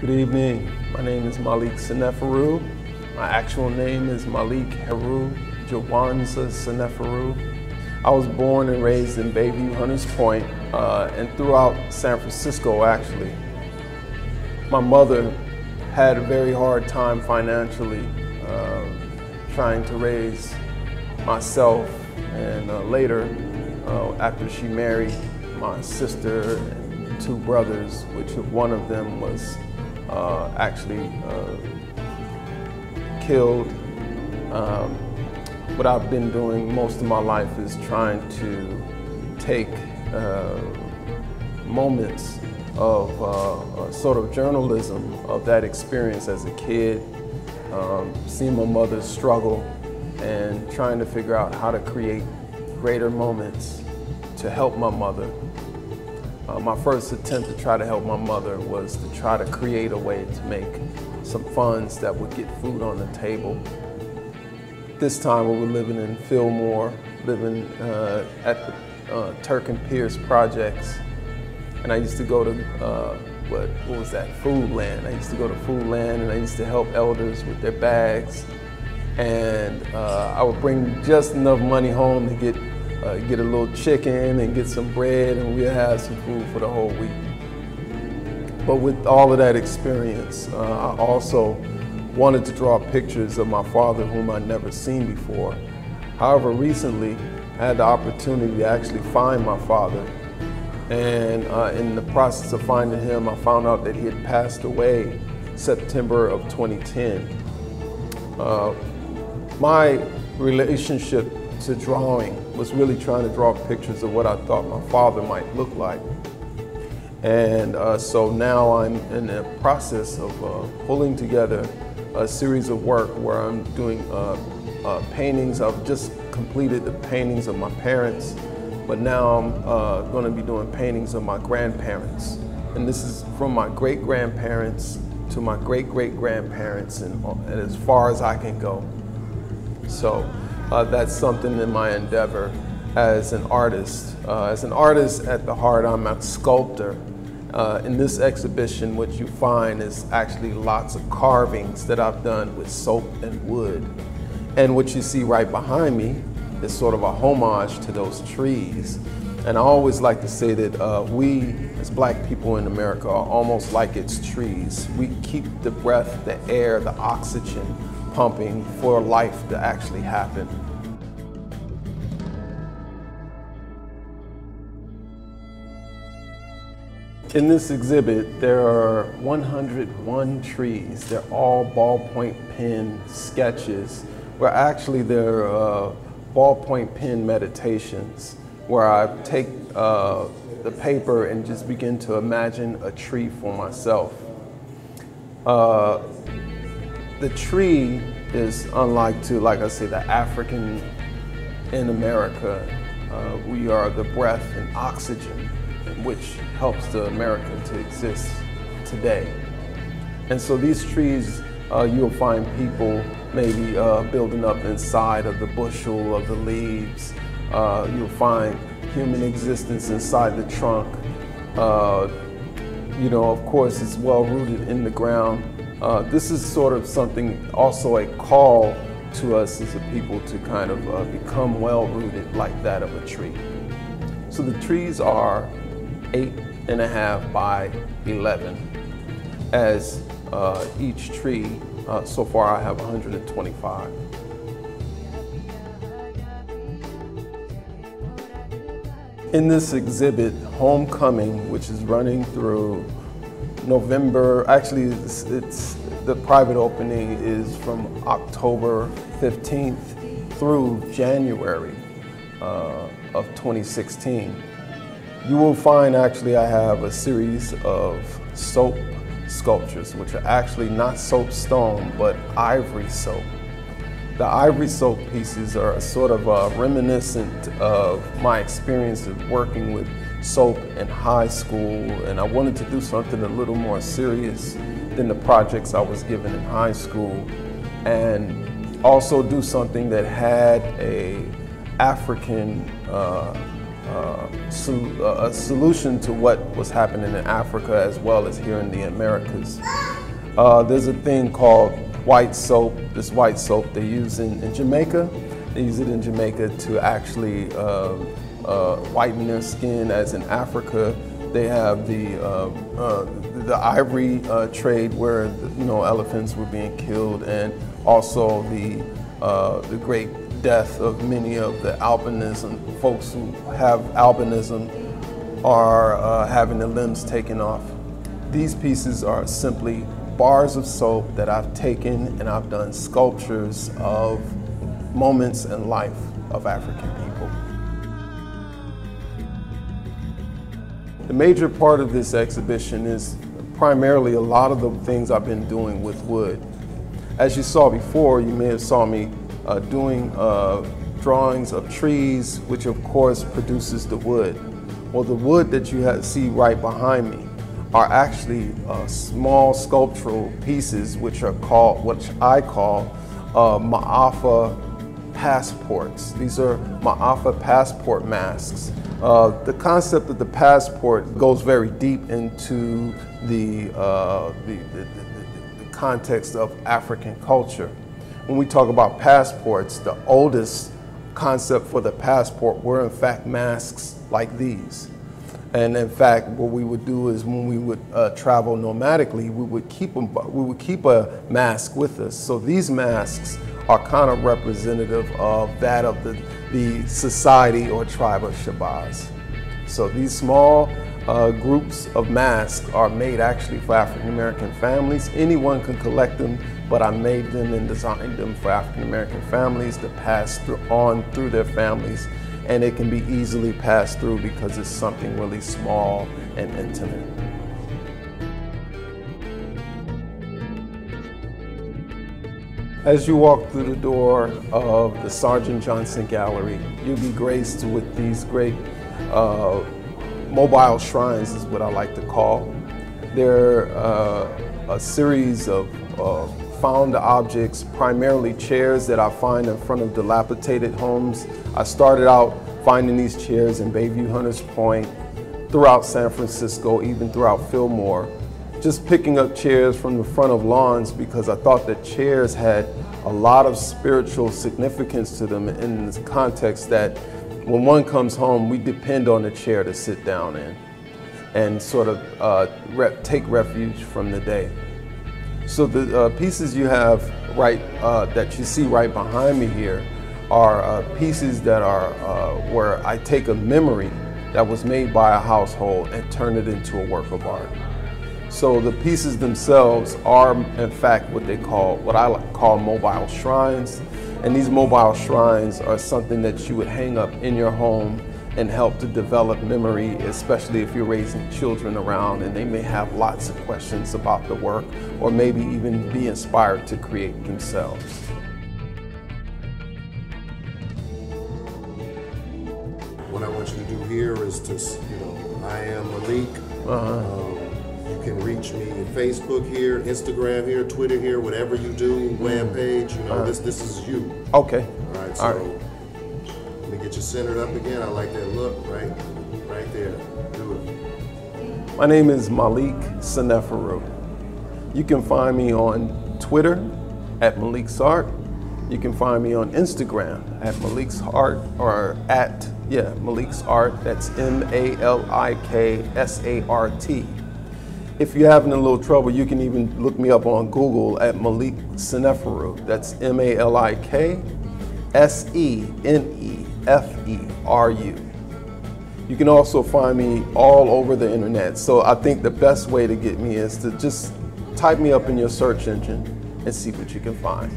Good evening. My name is Malik Seneferu. My actual name is Malik Heru Jawanza Seneferu. I was born and raised in Bayview, Hunters Point, and throughout San Francisco, actually. My mother had a very hard time financially trying to raise myself, and later, after she married my sister and two brothers, which one of them was actually killed. What I've been doing most of my life is trying to take moments of sort of journalism of that experience as a kid, seeing my mother struggle and trying to figure out how to create greater moments to help my mother. My first attempt to try to help my mother was to try to create a way to make some funds that would get food on the table. This time we were living in Fillmore, living at the Turk and Pierce projects. And I used to go to, what was that, Food Land. I used to go to Food Land and I used to help elders with their bags. And I would bring just enough money home to get a little chicken and get some bread, and we'd have some food for the whole week. But with all of that experience, I also wanted to draw pictures of my father, whom I'd never seen before. However, recently, I had the opportunity to actually find my father. And in the process of finding him, I found out that he had passed away September of 2010. My relationship to drawing was really trying to draw pictures of what I thought my father might look like. And so now I'm in the process of pulling together a series of work where I'm doing paintings. I've just completed the paintings of my parents, but now I'm going to be doing paintings of my grandparents. And this is from my great-grandparents to my great-great-grandparents, and as far as I can go. So that's something in my endeavor as an artist. As an artist at the heart, I'm a sculptor. In this exhibition, what you find is actually lots of carvings that I've done with soap and wood. And what you see right behind me is sort of a homage to those trees. And I always like to say that we, as Black people in America, are almost like its trees. We keep the breath, the air, the oxygen pumping for life to actually happen. In this exhibit, there are 101 trees. They're all ballpoint pen sketches, where actually they're ballpoint pen meditations, where I take the paper and just begin to imagine a tree for myself. The tree is unlike to, like I say, the African in America. We are the breath and oxygen, which helps the American to exist today. And so these trees, you'll find people maybe building up inside of the bushel of the leaves. You'll find human existence inside the trunk. You know, of course, it's well rooted in the ground. This is sort of something, also a call to us as a people to kind of become well-rooted like that of a tree. So the trees are 8.5 by 11. As each tree, so far I have 125. In this exhibit, Homecoming, which is running through November, actually it's the private opening is from October 15th through January of 2016. You will find actually I have a series of soap sculptures, which are actually not soapstone, but ivory soap. The ivory soap pieces are sort of reminiscent of my experience of working with soap in high school, and I wanted to do something a little more serious than the projects I was given in high school, and also do something that had a African a solution to what was happening in Africa as well as here in the Americas. There's a thing called white soap. This white soap they use in Jamaica. They use it in Jamaica to actually whiten their skin, as in Africa they have the ivory trade where elephants were being killed, and also the great death of many of the albinism folks who have albinism are having their limbs taken off. These pieces are simply bars of soap that I've taken and I've done sculptures of moments in life of African people. The major part of this exhibition is primarily a lot of the things I've been doing with wood. As you saw before, you may have saw me doing drawings of trees, which of course produces the wood. Well, the wood that you see right behind me are actually small sculptural pieces, which I call Ma'afa passports. These are Ma'afa passport masks. The concept of the passport goes very deep into the context of African culture. When we talk about passports, the oldest concept for the passport were in fact masks like these. And in fact, what we would do is when we would travel nomadically, we would keep a mask with us. So these masks are kind of representative of that of the society or tribe of Shabazz. So these small groups of masks are made actually for African American families. Anyone can collect them, but I made them and designed them for African American families to pass through their families. And it can be easily passed through because it's something really small and intimate. As you walk through the door of the Sergeant Johnson Gallery, you'll be graced with these great mobile shrines, is what I like to call. They're a series of found objects, primarily chairs that I find in front of dilapidated homes. I started out finding these chairs in Bayview Hunters Point, throughout San Francisco, even throughout Fillmore. Just picking up chairs from the front of lawns because I thought that chairs had a lot of spiritual significance to them in the context that when one comes home, we depend on the chair to sit down in and sort of take refuge from the day. So the pieces you have that you see right behind me here are pieces that are where I take a memory that was made by a household and turn it into a work of art. So the pieces themselves are in fact what I call mobile shrines. And these mobile shrines are something that you would hang up in your home and help to develop memory, especially if you're raising children around and they may have lots of questions about the work or maybe even be inspired to create themselves. What I want you to do here is to, I am Malik. You can reach me on Facebook here, Instagram here, Twitter here, whatever you do, webpage, this is you. Okay. All right, so let me get you centered up again. I like that look, right there. Do it. My name is Malik Seneferu. You can find me on Twitter at Malik's Art. You can find me on Instagram at Malik's Art or at, Malik's Art. That's MALIKSART. If you're having a little trouble, you can even look me up on Google at Malik Seneferu. That's MALIKSENEFERU. You can also find me all over the internet. So I think the best way to get me is to just type me up in your search engine and see what you can find.